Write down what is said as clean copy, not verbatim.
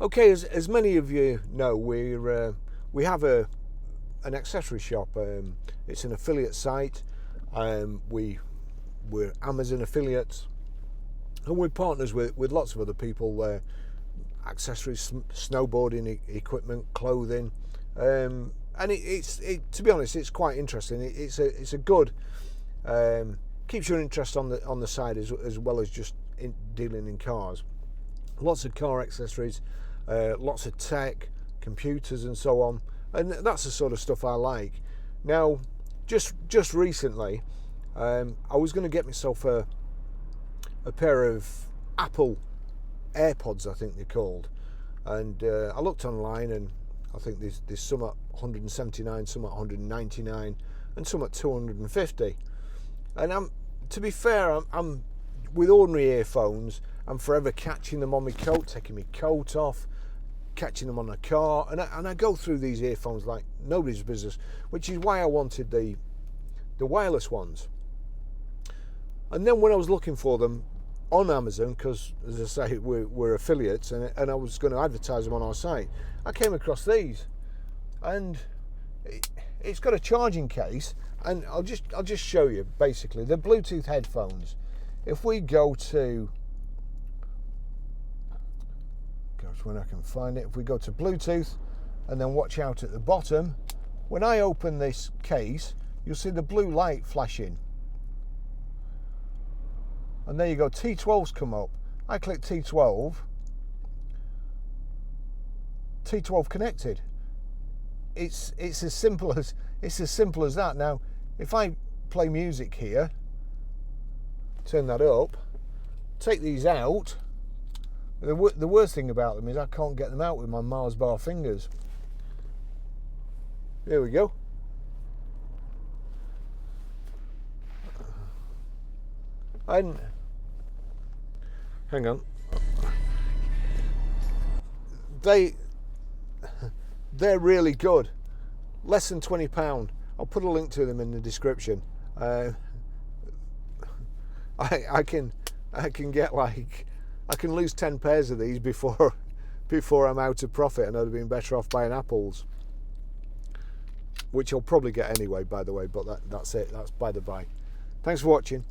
Okay, as many of you know, we have an accessory shop. It's an affiliate site. We're Amazon affiliates, and we're partners with lots of other people. Accessories, snowboarding equipment, clothing, and to be honest, it's quite interesting. It's a good keeps your interest on the side as well as just dealing in cars. Lots of car accessories, lots of tech, computers and so on, and that's the sort of stuff I like. Now, just recently, I was going to get myself a pair of Apple AirPods, I think they're called, and I looked online, and I think there's some at 179, some at 199, and some at 250. And to be fair, I'm with ordinary earphones, I'm forever catching them on my coat, taking my coat off, catching them on a car, and I go through these earphones like nobody's business, which is why I wanted the wireless ones. And then when I was looking for them on Amazon, because as I say, we're affiliates, and I was going to advertise them on our site, I came across these, and it's got a charging case, and I'll just show you. Basically, they're Bluetooth headphones. If we go to, gosh, when I can find it, if we go to Bluetooth, and then watch out at the bottom, when I open this case, you'll see the blue light flashing. And there you go, T12's come up. I click T12 connected. It's as simple as that. Now, if I play music here, turn that up, take these out, the worst thing about them is I can't get them out with my Mars bar fingers. There we go. And hang on, they're really good. Less than £20. I'll put a link to them in the description. I can get I can lose 10 pairs of these before I'm out of profit, and I'd have been better off buying Apples, which I'll probably get anyway, by the way. But that's it. That's by the by. Thanks for watching.